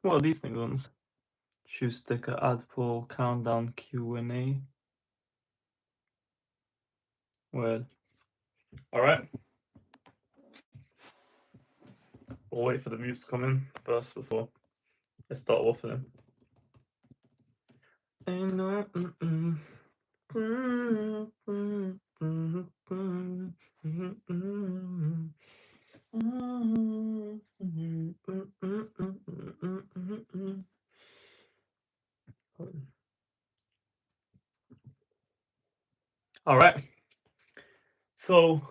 What are these things ones? Choose sticker, add poll, countdown, Q&A. Well, alright. We'll wait for the views to come in first before I start waffling. Alright. So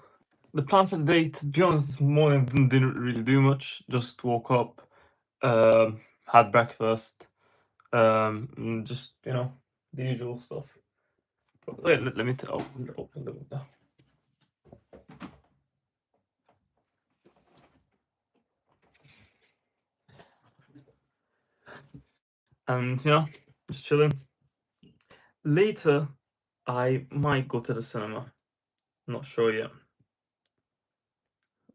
the plan for the day, to be honest, this morning didn't really do much. Just woke up, had breakfast, and just, you know, the usual stuff. But wait, let me open the window. And, you know, just chilling. Later, I might go to the cinema. Not sure yet.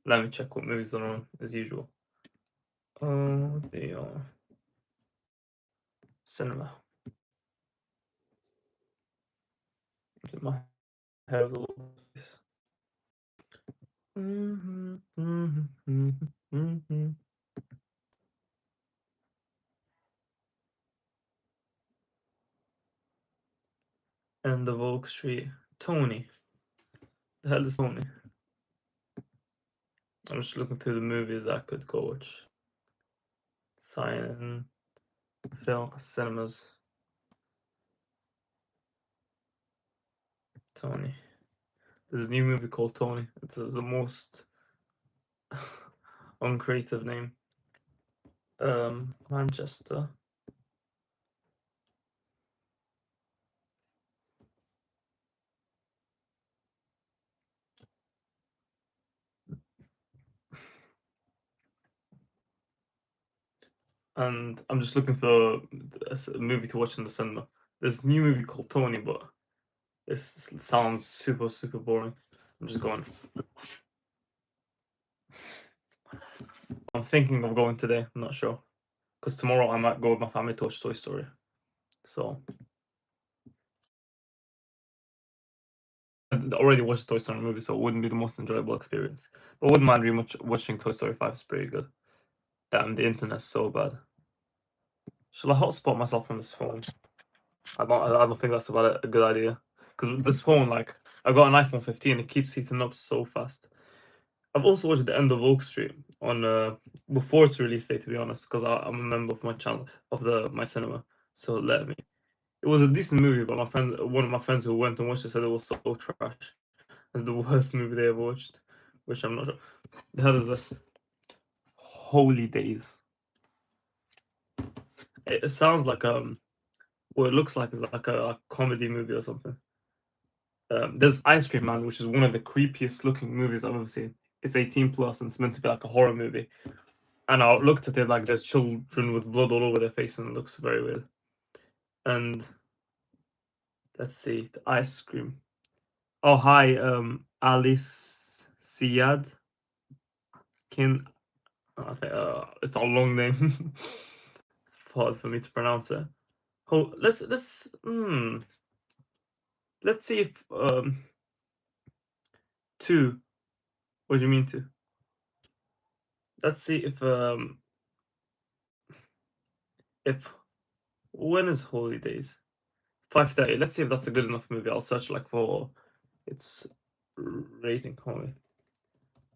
Let me check what movies are on, as usual. The cinema. My hair is a little bit. End of Oak Street. Tony. The hell is Tony? I'm just looking through the movies I could go watch. Sign film cinemas. Tony. There's a new movie called Tony. It's the most uncreative name. Manchester. And I'm just looking for a movie to watch in the cinema. There's a new movie called Tony, but this sounds super, super boring. I'm just going. I'm thinking of going today. I'm not sure. Because tomorrow I might go with my family to watch Toy Story. So. I already watched the Toy Story movie, so it wouldn't be the most enjoyable experience. But I wouldn't mind really much watching Toy Story 5. It's pretty good. Damn, the internet's so bad. Shall I hotspot myself from this phone? I don't think that's about a good idea. Because with this phone, like, I got an iPhone 15, it keeps heating up so fast. I've also watched The End of Oak Street on before its release date, to be honest, because I'm a member of my channel of my cinema, so let me. It was a decent movie, but one of my friends who went and watched it said it was so trash. It's the worst movie they ever watched, which I'm not sure. The hell is this? Holy Days. It sounds like what it looks like is like a comedy movie or something. There's Ice Cream Man, which is one of the creepiest looking movies I've ever seen. It's 18 plus and it's meant to be like a horror movie. And I looked at it like there's children with blood all over their face and it looks very weird. And let's see, the Ice Cream. Oh hi, Alice Siad. Okay, it's a long name. It's hard for me to pronounce it. Oh, let's see if two. What do you mean two? Let's see if when is Holy Days? 5:30. Let's see if that's a good enough movie. I'll search like for its rating.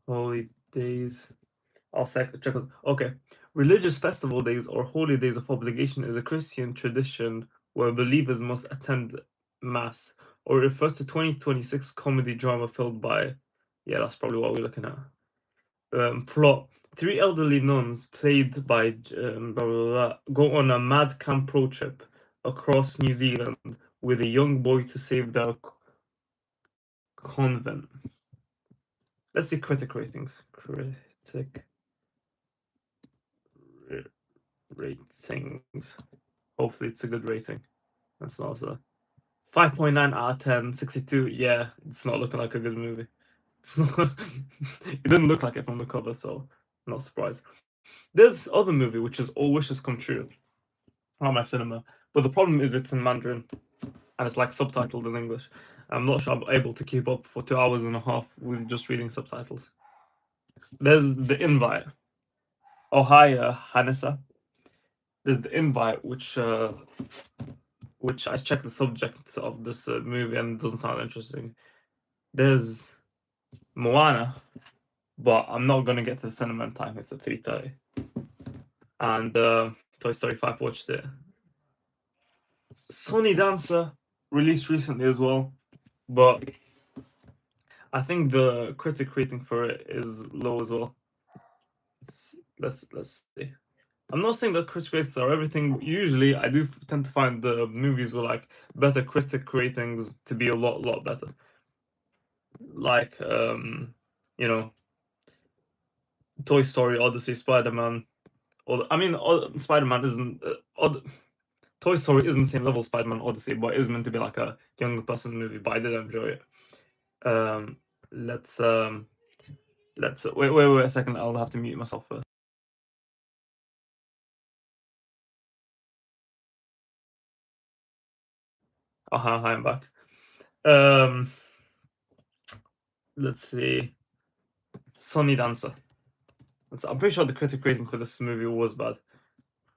Holy Days. I'll check it. Okay. Religious festival days or holy days of obligation is a Christian tradition where believers must attend mass, or refers to 2026 comedy drama filled by. Yeah, that's probably what we're looking at. Plot: three elderly nuns, played by blah, blah, blah, go on a mad camp road trip across New Zealand with a young boy to save their convent. Let's see critic ratings. Critic ratings. Hopefully it's a good rating. That's not a 5.9 out of 10, 62. Yeah, it's not looking like a good movie. It's not. It didn't look like it from the cover, so not surprised. There's other movie which is All Wishes Come True on my cinema, but the problem is it's in Mandarin and it's like subtitled in English. I'm not sure I'm able to keep up for 2 hours and a half with just reading subtitles. There's The Invite. Oh hi, Hanessa. There's The Invite, which I checked the subject of this movie and it doesn't sound interesting. There's Moana, but I'm not gonna get to the cinema in time. It's at 3:30. And Toy Story 5 watched it. Sunny Dancer released recently as well, but I think the critic rating for it is low as well. Let's see. I'm not saying that critic ratings are everything. Usually, I do tend to find the movies with like better critic ratings to be a lot better. Like you know, Toy Story, Odyssey, Spider Man. Or I mean, Spider Man isn't. Toy Story isn't the same level as Spider Man Odyssey, but it is meant to be like a young person movie. But I did enjoy it. Um, let's wait a second. I'll have to mute myself first. Hi, I'm back. Um, let's see. Sunny Dancer. I'm pretty sure the critic rating for this movie was bad.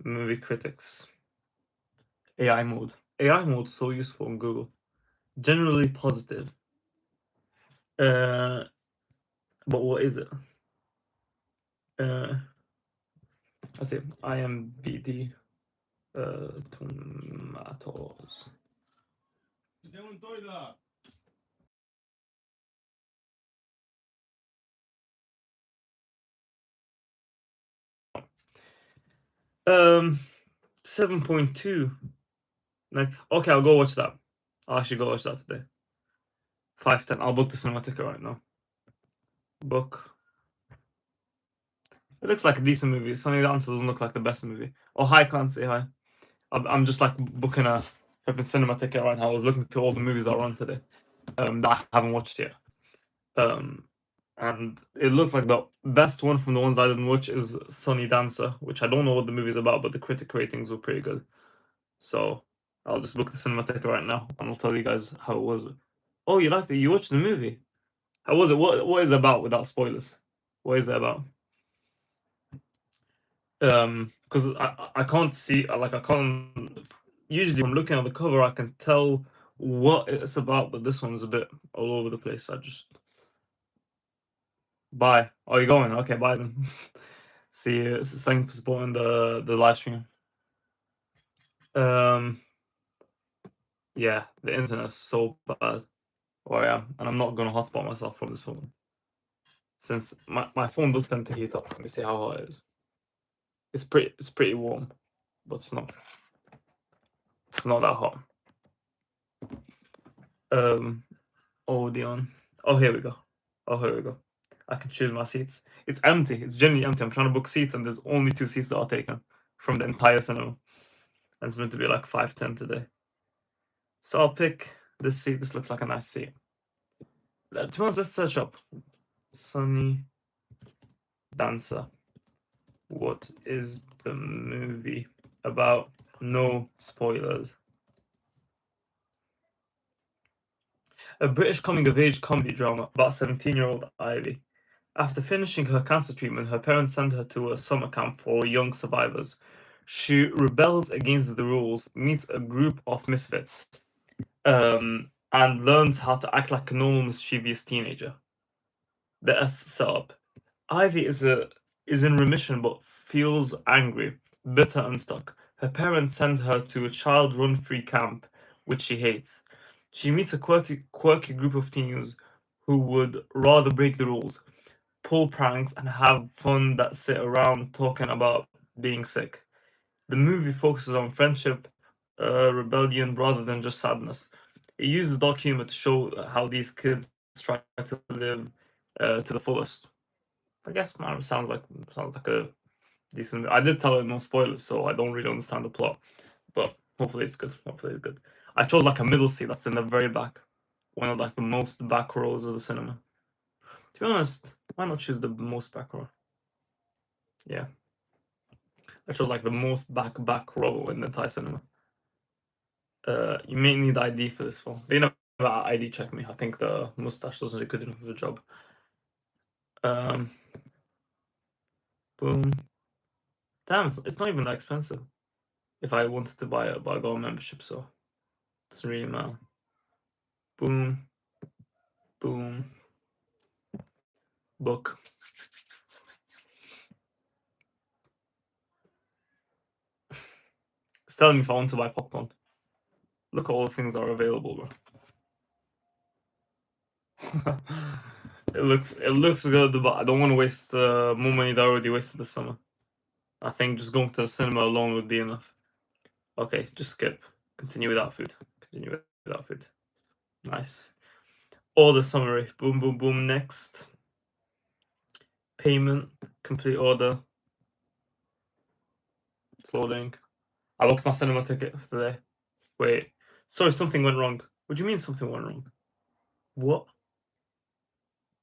Movie critics. AI mode. AI mode so useful on Google. Generally positive. Uh, but what is it? Let's see. IMBD. Tomatoes. 7.2. Like, okay, I'll go watch that. I'll actually go watch that today. 5:10. I'll book the cinema ticket right now. Book. It looks like a decent movie. Sunny Dancer doesn't look like the best movie. Oh, hi, Clancy. Hi. I'm just like booking a flipping cinema ticket right now. I was looking through all the movies that are on today that I haven't watched yet. And it looks like the best one from the ones I didn't watch is Sunny Dancer, which I don't know what the movie's about, but the critic ratings were pretty good. So I'll just book the cinema ticket right now, and I'll tell you guys how it was. Oh, you liked it? You watched the movie? How was it? What is it about without spoilers? What is it about? Because I can't see like I can't. Usually, when I'm looking at the cover, I can tell what it's about, but this one's a bit all over the place. I just bye. Oh, you're going? Okay, bye then. See you. Thanks for supporting the live stream. Um, yeah, the internet's so bad where I am, and I'm not gonna hotspot myself from this phone since my phone does tend to heat up. Let me see how hot it is. It's pretty warm, but it's not that hot. Odeon. Oh, here we go. Oh, here we go. I can choose my seats. It's empty. It's genuinely empty. I'm trying to book seats, and there's only 2 seats that are taken from the entire cinema. And it's meant to be like 5:10 today. So I'll pick this seat. This looks like a nice seat. To be honest, let's search up Sunny Dancer. What is the movie about? No spoilers. A British coming-of-age comedy drama about 17-year-old Ivy. After finishing her cancer treatment, her parents send her to a summer camp for young survivors. She rebels against the rules, meets a group of misfits, and learns how to act like a normal, mischievous teenager. The S setup. Ivy is in remission but feels angry, bitter, and stuck. Her parents send her to a child-run free camp, which she hates. She meets a quirky group of teens who would rather break the rules, pull pranks, and have fun that sit around talking about being sick. The movie focuses on friendship, rebellion, rather than just sadness. It uses dark humor to show how these kids try to live to the fullest. I guess man, sounds like a decent. I did tell it no spoilers, so I don't really understand the plot, but hopefully it's good. Hopefully it's good. I chose like a middle seat that's in the very back, one of like the most back rows of the cinema. To be honest, why not choose the most back row? Yeah. I chose like the most back row in the entire cinema. You may need ID for this one. They never ID check me. I think the mustache doesn't do good enough of a job. Boom. Damn, it's not even that expensive. If I wanted to buy it, but I got a membership, so it doesn't really matter. Boom. Boom. Book. It's telling me if I want to buy popcorn. Look at all the things that are available, bro. It looks good, but I don't want to waste more money that I already wasted this summer. I think just going to the cinema alone would be enough. Okay, just skip. Continue without food. Continue without food. Nice. Order summary. Boom, boom, boom. Next. Payment. Complete order. It's loading. I booked my cinema ticket today. Wait. Sorry, something went wrong. What do you mean something went wrong? What?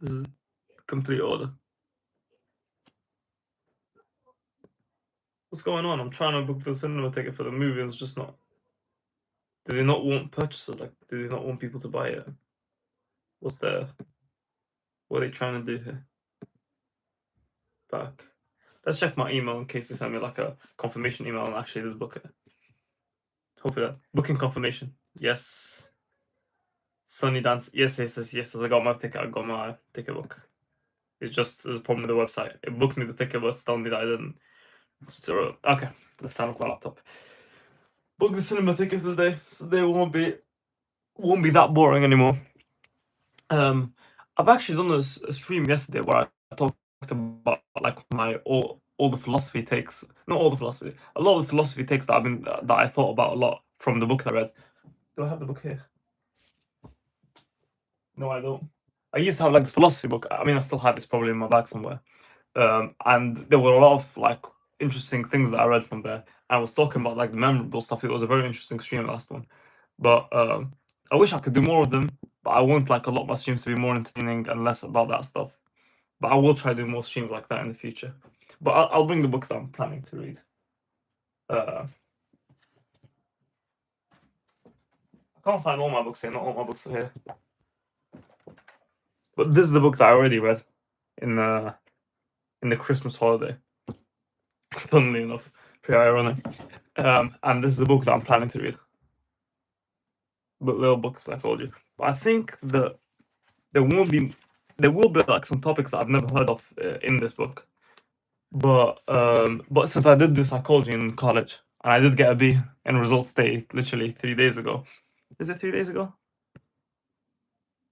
This is complete order. What's going on? I'm trying to book the cinema ticket for the movie and it's just not. Do they not want purchasers? Like, do they not want people to buy it? What are they trying to do here? Back. Let's check my email in case they send me like a confirmation email and actually just book it. Hopefully that. Booking confirmation. Yes. Sunny Dance. Yes. I got my ticket. I got my ticket book. It's just there's a problem with the website. It booked me the ticket, but it's telling me that I didn't. So, okay, let's turn off my laptop. Book the cinema tickets today, so they won't be that boring anymore. I've actually done a stream yesterday where I talked about like my all the philosophy takes. Not all the philosophy. A lot of the philosophy takes that I thought about a lot from the book that I read. Do I have the book here? No, I don't. I used to have like this philosophy book. I mean, I still have this probably in my bag somewhere. And there were a lot of like interesting things that I read from there. I was talking about like the memorable stuff. It was a very interesting stream, last one. But I wish I could do more of them. But I want like a lot of my streams to be more entertaining and less about that stuff. But I will try to do more streams like that in the future. But I'll bring the books that I'm planning to read. I can't find all my books here. Not all my books are here. But this is the book that I already read in the Christmas holiday. Funnily enough, pretty ironic. And this is a book that I'm planning to read. But little books, I told you. But I think that there will be like some topics that I've never heard of in this book. But since I did do psychology in college and I did get a B in results day literally 3 days ago. Is it 3 days ago?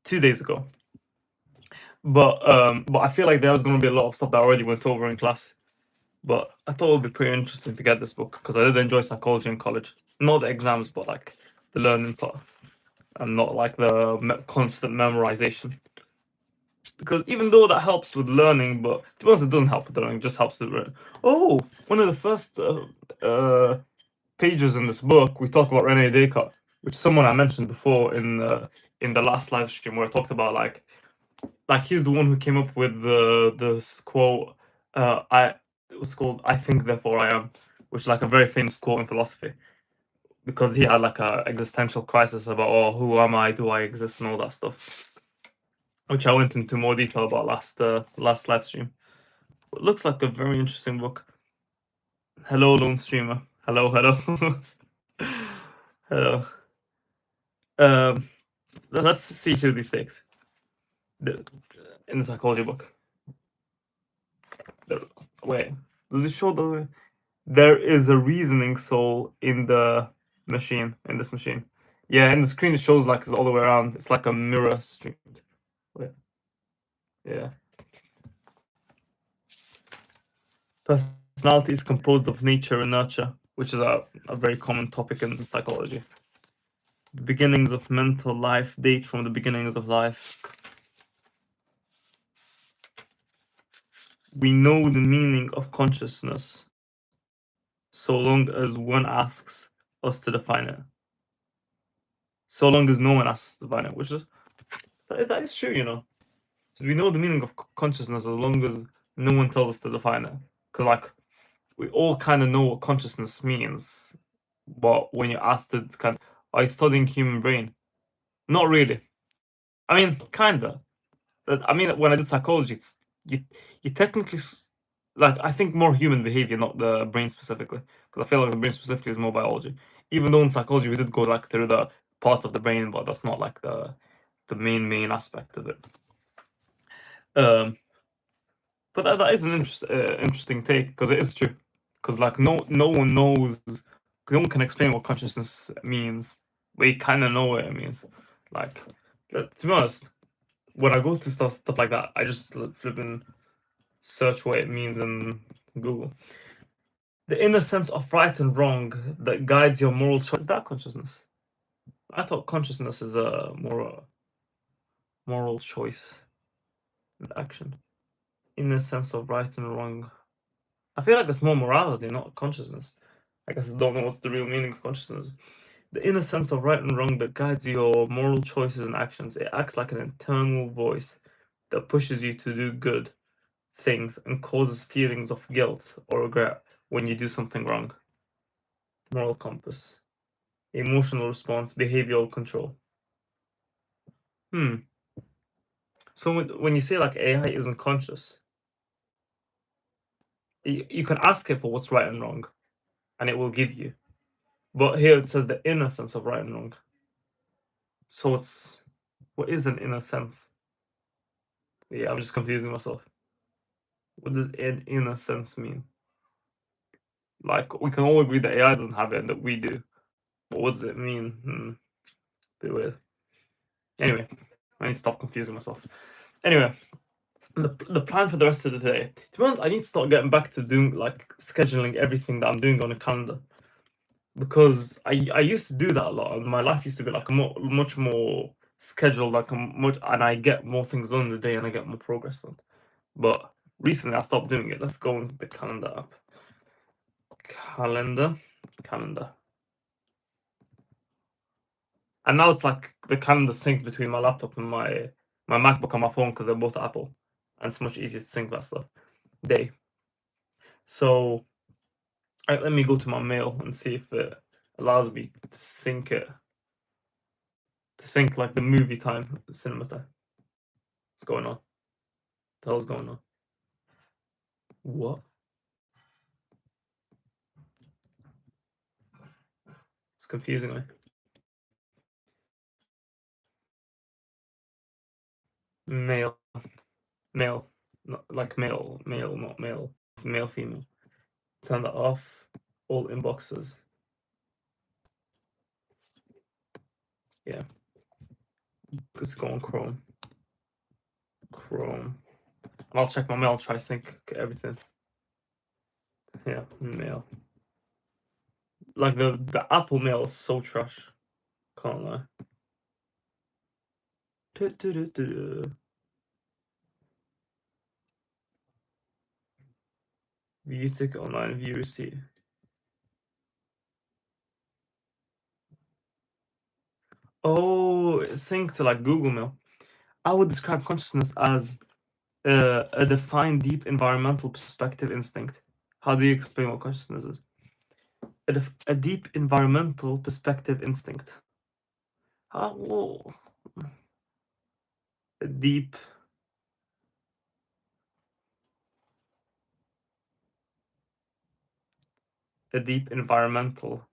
2 days ago. But I feel like there's going to be a lot of stuff that I already went over in class. But I thought it would be pretty interesting to get this book because I did enjoy psychology in college. Not the exams, but like the learning part, and not like the constant memorization. Because even though that helps with learning, but to be honest, it doesn't help with learning. It just helps with learning. Oh, one of the first pages in this book, we talk about Rene Descartes, which someone I mentioned before in the last live stream where I talked about like he's the one who came up with this quote. It was called "I think, therefore I am," which is like a very famous quote in philosophy, because he had like a existential crisis about, oh, who am I? Do I exist? And all that stuff, which I went into more detail about last live stream. It looks like a very interesting book. Hello, lone streamer. Hello. Hello. Let's see who these takes in the psychology book. Wait, does it show the? There is a reasoning soul in the machine, in this machine. Yeah, in the screen it shows like it's all the way around. It's like a mirror stream. Wait. Yeah. Personality is composed of nature and nurture, which is a very common topic in psychology. The beginnings of mental life date from the beginnings of life. We know the meaning of consciousness so long as one asks us to define it. So long as no one asks us to define it, which is that is true, you know. So we know the meaning of consciousness as long as no one tells us to define it. Because like we all kind of know what consciousness means, but when you asked it, are you studying human brain? Not really. I mean, kinda. I mean, when I did psychology, it's you. You technically like I think more human behavior, not the brain specifically, because I feel like the brain specifically is more biology. Even though in psychology we did go like through the parts of the brain, but that's not like the main aspect of it. Um, but that is an interesting take because it is true. Because like no one knows, no one can explain what consciousness means. We kind of know what it means. Like, to be honest, when I go to stuff like that, I just flip and search what it means in Google. The inner sense of right and wrong that guides your moral choice. Is that consciousness? I thought consciousness is a more moral choice and action. Inner sense of right and wrong. I feel like it's more morality, not consciousness. I guess I don't know what's the real meaning of consciousness. The inner sense of right and wrong that guides your moral choices and actions. It acts like an internal voice that pushes you to do good things and causes feelings of guilt or regret when you do something wrong. Moral compass. Emotional response, behavioral control. Hmm. So when you say like AI isn't conscious, you can ask it for what's right and wrong, and it will give you. But here it says the inner sense of right and wrong. So it's what is an inner sense? Yeah, I'm just confusing myself. What does an inner sense mean? Like we can all agree that AI doesn't have it and that we do. But what does it mean? Bit weird. Anyway, I need to stop confusing myself. Anyway, the plan for the rest of the day. To be honest, I need to start getting back to doing like scheduling everything that I'm doing on a calendar because I used to do that a lot, and my life used to be like much more scheduled, like much, and I get more things done in the day, and I get more progress done. But recently, I stopped doing it. Let's go into the calendar app. Calendar, and now it's like the calendar synced between my laptop and my MacBook and my phone because they're both Apple, and it's much easier to sync that stuff. Day. So let me go to my mail and see if it allows me to sync it. To sync like the movie time, the cinema time. What's going on? What the hell's going on? What? It's confusing me. Male. Male. Not like male, not male. Male, female. Turn that off. All inboxes. Yeah. Let's go on Chrome. Chrome. And I'll check my mail, try sync everything. Yeah, mail. Like the Apple mail is so trash. Can't lie. View ticket online, view receipt. Oh, sync to like Google Mail. I would describe consciousness as a defined deep environmental perspective instinct. How do you explain what consciousness is? A deep environmental perspective instinct. How? Whoa. A deep. A deep environmental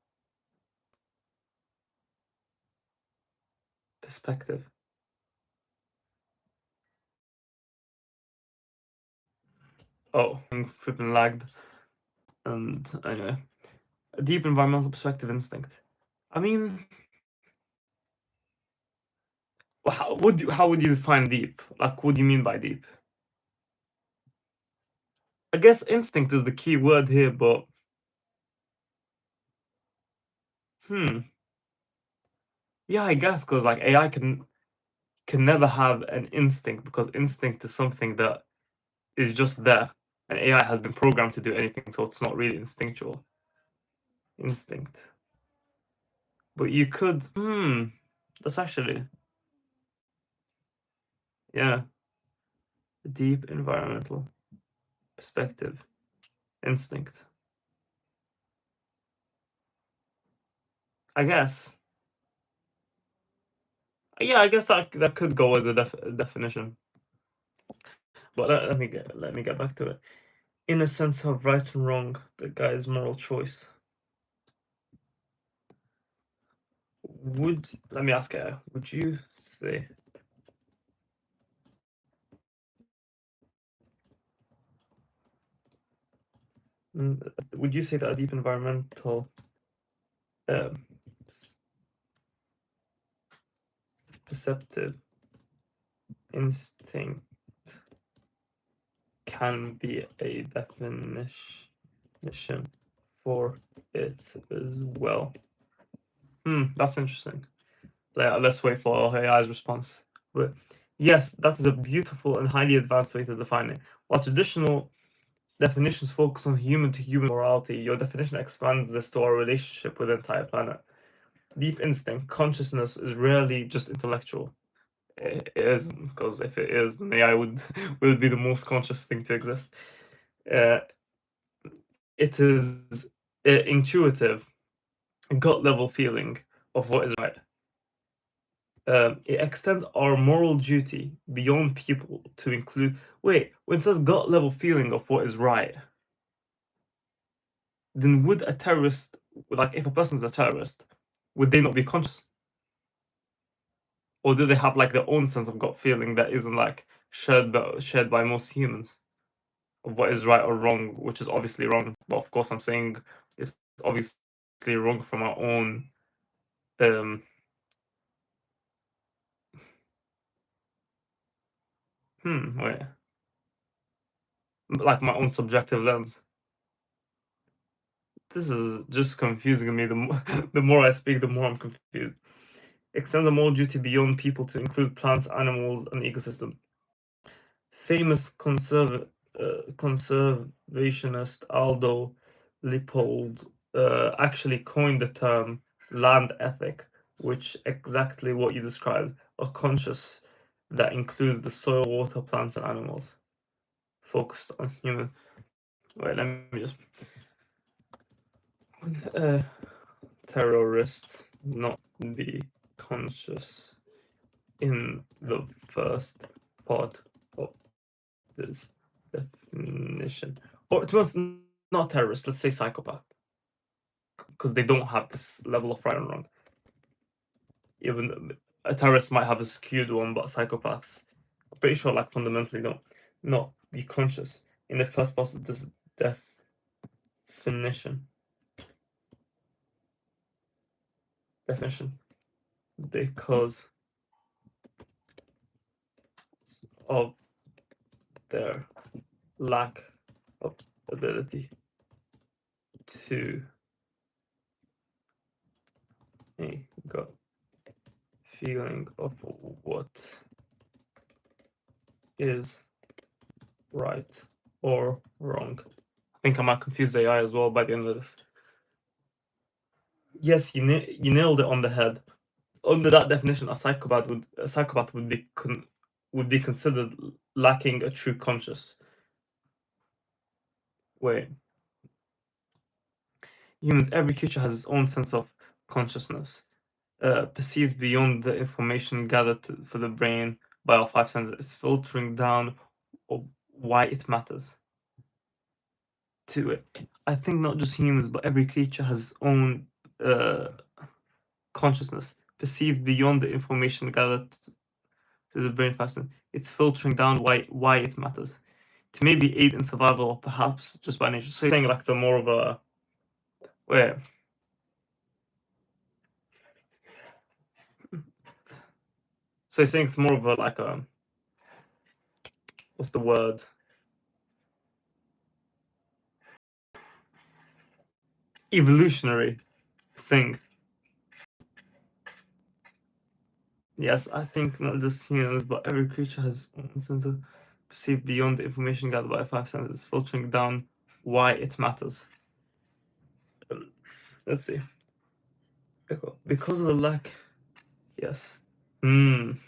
perspective. Oh, I'm flipping lagged. And anyway, a deep environmental perspective instinct. I mean, how would you define deep? Like, what do you mean by deep? I guess instinct is the key word here, but yeah, I guess because like AI can never have an instinct because instinct is something that is just there, and AI has been programmed to do anything, so it's not really instinctual. Instinct, but you could. That's actually yeah, deep environmental perspective instinct. I guess. Yeah, I guess that could go as a definition. But let me get back to it. In a sense of right and wrong, the guy's moral choice. Let me ask you, would you say would you say that a deep environmental um, perceptive instinct can be a definition for it as well? That's interesting. Let's wait for AI's response. But yes, that is a beautiful and highly advanced way to define it. While traditional definitions focus on human to human morality, your definition expands this to our relationship with the entire planet. Deep instinct, consciousness is rarely just intellectual. It isn't, because if it is, then AI would be the most conscious thing to exist. Uh, it is intuitive, gut level feeling of what is right. It extends our moral duty beyond people to include. Wait, when it says gut level feeling of what is right, then would a terrorist, like if a person's a terrorist, would they not be conscious? Or do they have like their own sense of gut feeling that isn't like shared by most humans of what is right or wrong, which is obviously wrong. But of course, I'm saying it's obviously wrong from our own. Um, wait, like my own subjective lens. This is just confusing me. The more I speak, the more I'm confused. Extends a moral duty beyond people to include plants, animals, and ecosystem. Famous conservationist Aldo Leopold actually coined the term land ethic, which exactly what you described, a conscious that includes the soil, water, plants, and animals, focused on human. Wait, let me just. Uh, terrorists not be conscious in the first part of this definition. Or to us, not terrorists, let's say psychopath. Because they don't have this level of right and wrong. Even a terrorist might have a skewed one, but psychopaths, I'm pretty sure, like fundamentally, don't not be conscious in the first part of this definition. Definition. Because of their lack of ability to a gut feeling of what is right or wrong. I think I might confuse AI as well by the end of this. Yes, you nailed it on the head. Under that definition, a psychopath would be considered lacking a true conscious. Wait, humans, every creature has its own sense of consciousness, perceived beyond the information gathered for the brain by our five senses. It's filtering down of why it matters to it. I think not just humans, but every creature has its own uh, consciousness, perceived beyond the information gathered to the brain five senses. It's filtering down why it matters to maybe aid in survival, or perhaps just by nature. So you're saying like it's a more of a wait. So you're saying it's more of a like a what's the word? Evolutionary thing. Yes, I think not just humans, but every creature has a sense of perceived beyond the information gathered by five senses, filtering down why it matters. Let's see. Because of the lack. Yes. Um,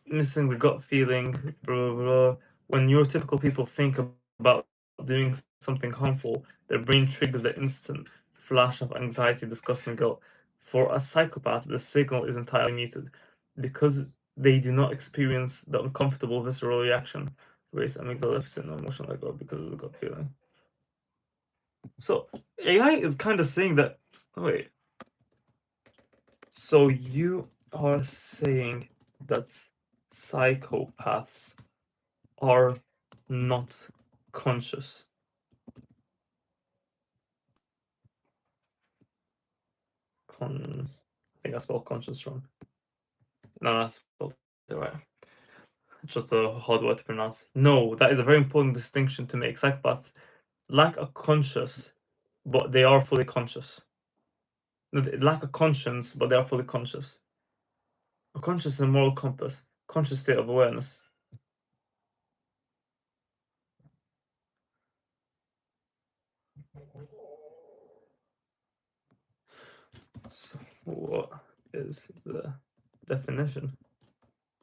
Missing the gut feeling, blah blah blah. When neurotypical people think about doing something harmful, their brain triggers an instant flash of anxiety, disgust, and guilt. For a psychopath, the signal is entirely muted because they do not experience the uncomfortable visceral reaction. Raise amygdala deficit, no emotional let go because of the gut feeling. So AI is kind of saying that. Wait. So you are saying that psychopaths are not conscious? I think I spelled conscious wrong. No, that's spelled it right. Just a hard word to pronounce. No, that is a very important distinction to make. Psychopaths lack a conscious, but they are fully conscious. No, they lack a conscience, but they are fully conscious. A conscious and moral compass, conscious state of awareness. So, what is the definition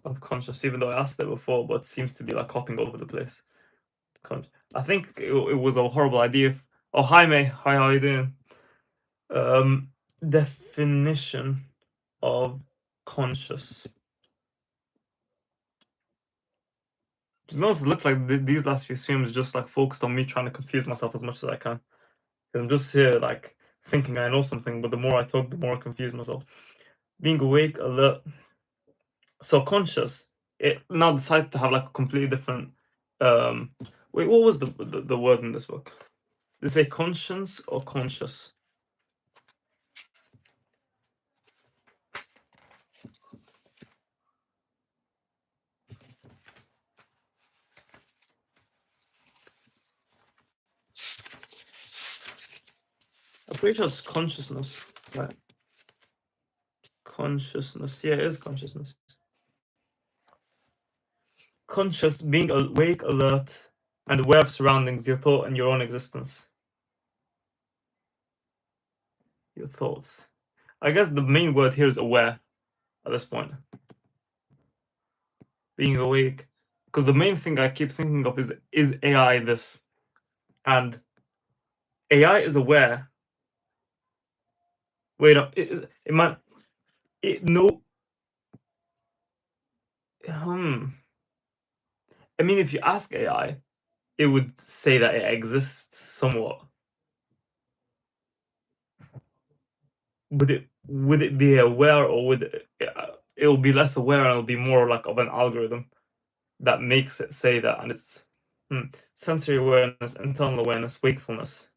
of conscious? Even though I asked it before, but it seems to be like hopping all over the place. I think it was a horrible idea. Oh, hi, May. Hi, how are you doing? Definition of conscious. To be honest, it looks like these last few streams just like focused on me trying to confuse myself as much as I can. 'Cause I'm just here like thinking I know something, but the more I talk, the more I confuse myself. Being awake, alert. So conscious. It now decided to have like a completely different. Um, wait, what was the word in this book? Did they say conscience or conscious? I'm pretty sure it's consciousness. Right. Consciousness. Yeah, it is consciousness. Conscious, being awake, alert, and aware of surroundings, your thought, and your own existence. Your thoughts. I guess the main word here is aware at this point. Being awake. Because the main thing I keep thinking of is AI this? And AI is aware. Wait, no, it might. No. I mean, if you ask AI, it would say that it exists somewhat. Would it be aware, or would it'll be less aware and it'll be more like of an algorithm that makes it say that? And it's sensory awareness, internal awareness, wakefulness.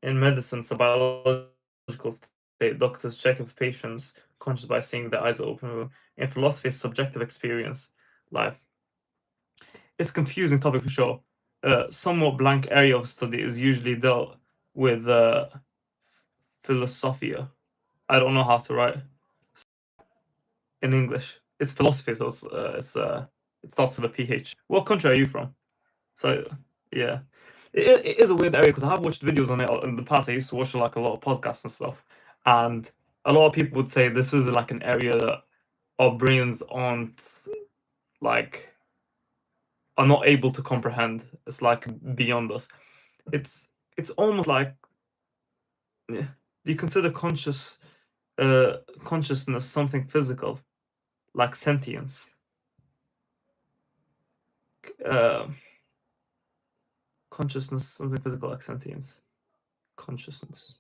In medicine, it's a biological state. Doctors check if patients conscious by seeing their eyes are open. In philosophy, it's subjective experience, life. It's a confusing topic for sure. Somewhat blank area of study is usually dealt with philosophia. I don't know how to write in English. It's philosophy, so it starts with a PH. What country are you from? So yeah, it is a weird area because I have watched videos on it in the past. I used to watch like a lot of podcasts and stuff, and a lot of people would say this is like an area that our brains like are not able to comprehend. It's like beyond us. It's almost like, do you consider consciousness something physical, like sentience? Uh, Consciousness something physical, like sentience? Consciousness.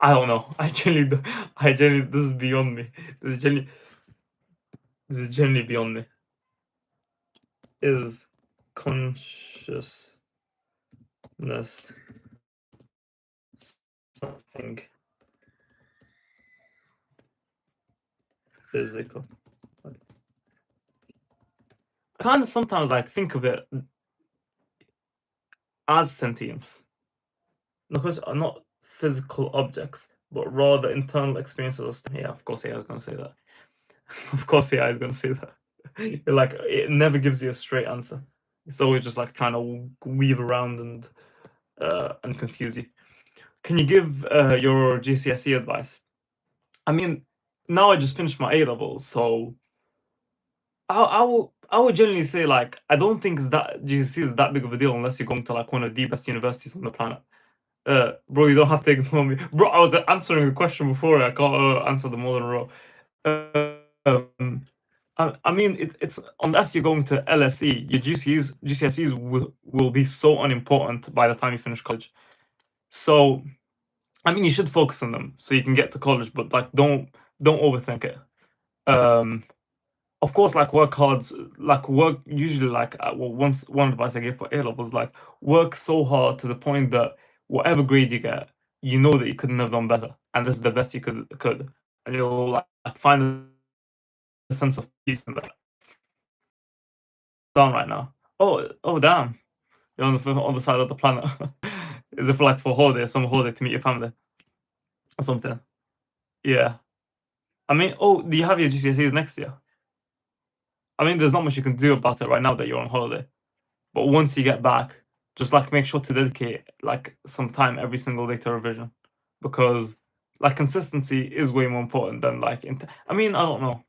I don't know. This is beyond me. This is genuinely beyond me. Is consciousness something physical? I kind of sometimes like think of it as sentience, because are not physical objects, but rather internal experiences. Yeah, of course, AI is going to say that. Of course, AI is going to say that. Like, it never gives you a straight answer. It's always just like trying to weave around and confuse you. Can you give your GCSE advice? I mean, now I just finished my A levels, so I would generally say like I don't think it's that GCSE is that big of a deal unless you're going to like one of the best universities on the planet. Bro, you don't have to ignore me, bro. I was answering the question before. I can't answer them all in a row. Um, I mean, it's unless you're going to LSE, your GCSEs will be so unimportant by the time you finish college. So I mean, you should focus on them so you can get to college, but like don't overthink it. Um, of course, like work hard, like work usually like well, once one advice I gave for A levels, like work so hard to the point that whatever grade you get, you know that you couldn't have done better, and this is the best you could, and you'll like find a sense of peace in that. Down right now. Oh damn, you're on the other side of the planet. Is it for like for holiday, some holiday to meet your family or something? Yeah. I mean, oh, do you have your GCSEs next year? I mean, there's not much you can do about it right now that you're on holiday. But once you get back, just like make sure to dedicate like some time every single day to revision, because like consistency is way more important than like. I mean, I don't know.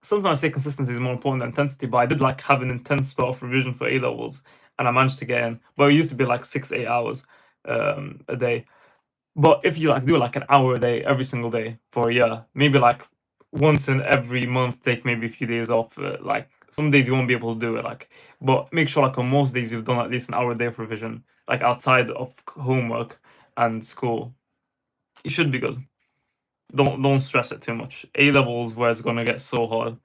Sometimes I say consistency is more important than intensity, but I did like have an intense spell of revision for A levels, and I managed to get in. But it used to be like 6 8 hours a day. But if you like do like an hour a day every single day for a year, maybe like once in every month, take maybe a few days off. Like some days you won't be able to do it, like, but make sure like on most days you've done at least an hour a day of revision, like outside of homework and school. You should be good. Don't stress it too much. A levels where it's gonna get so hard.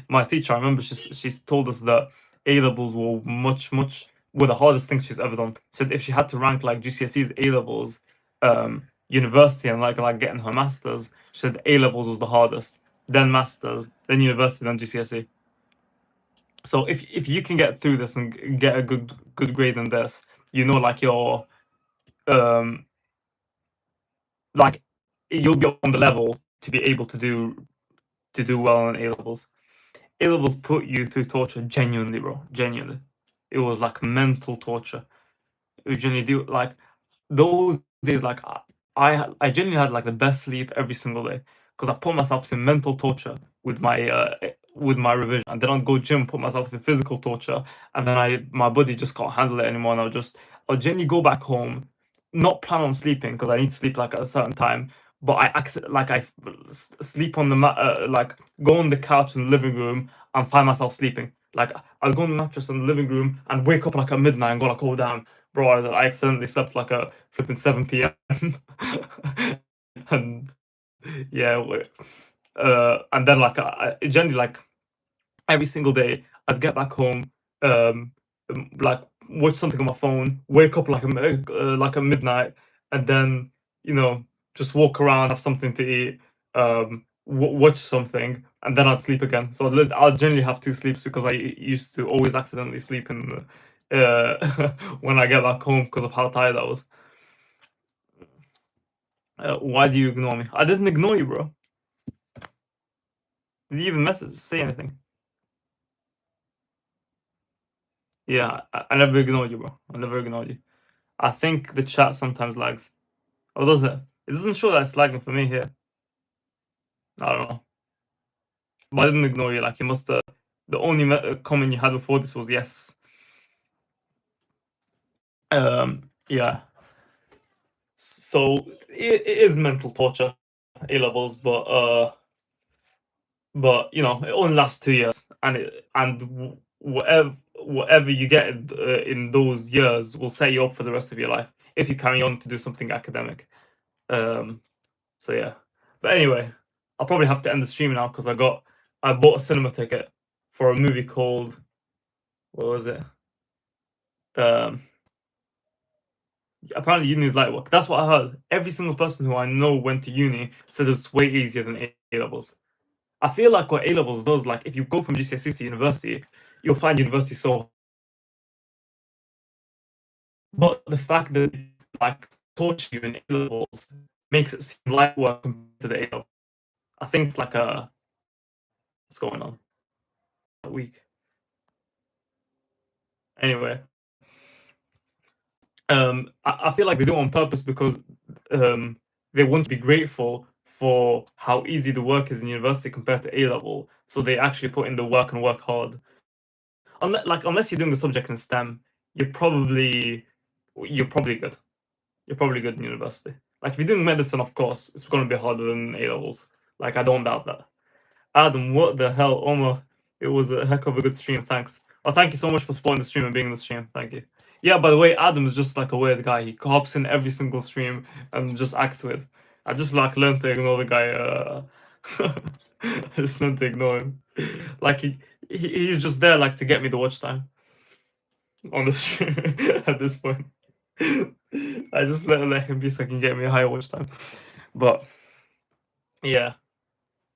My teacher, I remember she's told us that A levels were the hardest thing she's ever done. Said if she had to rank like GCSEs, A levels, university, and like getting her masters, she said A levels was the hardest, then masters, then university, then GCSE. So if you can get through this and get a good grade in this, you know, like you're um like you'll be on the level to be able to do well in A levels. A levels put you through torture genuinely, bro. Genuinely. It was like mental torture. We genuinely do like those days, like I genuinely had like the best sleep every single day because I put myself through mental torture with my revision, and then I'd go gym, put myself through physical torture, and then my body just can't handle it anymore, and I'll genuinely go back home, not plan on sleeping because I need to sleep like at a certain time, but sleep on the mat, like go on the couch in the living room and find myself sleeping. Like I'll go on the mattress in the living room and wake up like at midnight and go like, oh damn, bro, I accidentally slept like a flipping 7 p.m. and yeah, and then like generally like every single day I'd get back home, um, like watch something on my phone, wake up like a midnight, and then you know just walk around, have something to eat, watch something, and then I'd sleep again. So I'll generally have two sleeps because I used to always accidentally sleep in when I get back home because of how tired I was. Why do you ignore me? I didn't ignore you, bro. Did you even say anything? Yeah, I never ignored you, bro. I never ignored you. I think the chat sometimes lags. Oh, does it? It doesn't show that it's lagging for me here. I don't know. But I didn't ignore you. Like, you must the only comment you had before this was yes. Yeah. So it is mental torture, A levels, but you know it only lasts 2 years, and whatever you get in those years will set you up for the rest of your life if you carry on to do something academic. Um, so yeah, but anyway, I'll probably have to end the stream now because I bought a cinema ticket for a movie called what was it? Um, Apparently uni is light work. That's what I heard. Every single person who I know went to uni said it's way easier than A levels. I feel like what A levels does, like if you go from GCSEs to university, you'll find university so. But the fact that like torture you in A levels makes it seem light work compared to the A level. I think it's like a what's going on that week. Anyway, I feel like they do it on purpose because they want to be grateful for how easy the work is in university compared to A level. So they actually put in the work and work hard. Unless you're doing a subject in STEM, you're probably you're probably good. You're probably good in university. Like if you're doing medicine, of course, it's gonna be harder than A levels. Like I don't doubt that. Adam, what the hell, Omar? It was a heck of a good stream. Thanks. Oh, thank you so much for supporting the stream and being in the stream. Thank you. Yeah, by the way, Adam is just like a weird guy. He hops in every single stream and just acts weird. I just like learned to ignore the guy. I just learned to ignore him. Like he's just there like to get me the watch time on the stream at this point. I just let him be so he can get me a higher watch time. But yeah.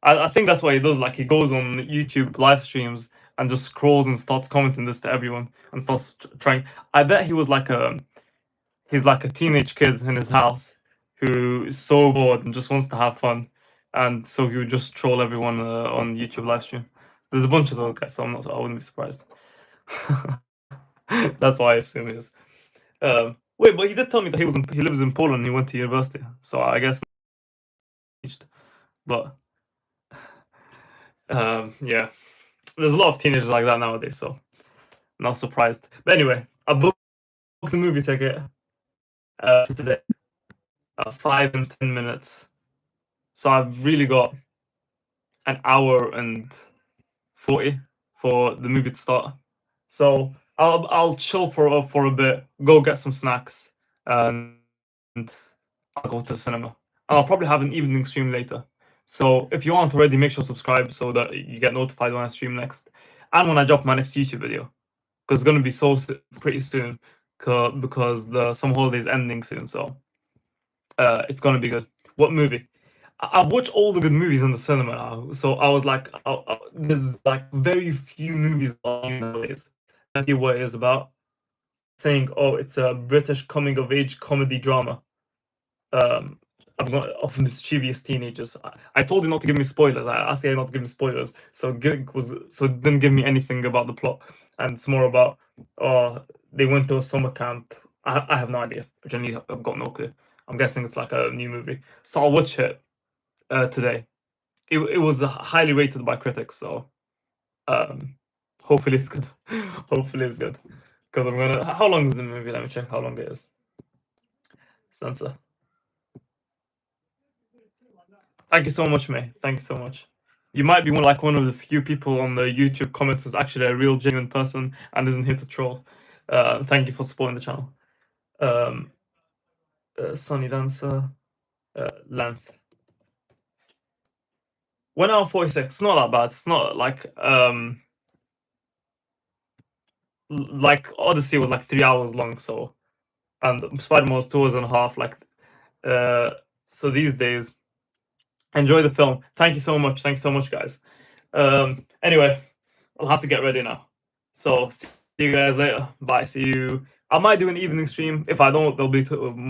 I think that's what he does. Like he goes on YouTube live streams and just scrolls and starts commenting this to everyone and starts trying. I bet he's like a teenage kid in his house who is so bored and just wants to have fun, and so he would just troll everyone on YouTube live stream. There's a bunch of those guys, so I wouldn't be surprised. That's why I assume he is. Wait, but he did tell me that he lives in Poland and he went to university, so I guess. But yeah, there's a lot of teenagers like that nowadays, so not surprised. But anyway, I booked the movie ticket for today, 5 and 10 minutes. So I've really got an hour and 40 for the movie to start. So I'll chill for a bit, go get some snacks, and I'll go to the cinema. And I'll probably have an evening stream later. So if you aren't already, make sure to subscribe so that you get notified when I stream next, and when I drop my next YouTube video, because it's gonna be pretty soon, because the summer holiday is ending soon. So it's gonna be good. What movie? I've watched all the good movies in the cinema now, so I was like, there's like very few movies nowadays that hear what it is about, saying, "Oh, it's a British coming of age comedy drama." Of mischievous teenagers. I told you not to give me spoilers. I asked you not to give me spoilers, so it didn't give me anything about the plot, and it's more about they went to a summer camp. I have no idea. Genuinely, I've got no clue. I'm guessing it's like a new movie, so I'll watch it today. It was highly rated by critics, so hopefully it's good. Hopefully it's good, because I'm gonna. How long is the movie? Let me check how long it is. Censor. Thank you so much, May. Thank you so much. You might be one of the few people on the YouTube comments who's actually a real genuine person and isn't here to troll. Thank you for supporting the channel. Sunny Dancer, length 1 hour 46. It's not that bad. It's not like Odyssey was like 3 hours long. So, and Spider-Man was 2 hours and a half. Like, so these days, enjoy the film. Thank you so much. Thanks so much, guys. Anyway, I'll have to get ready now. So see you guys later. Bye. See you. I might do an evening stream. If I don't, there'll be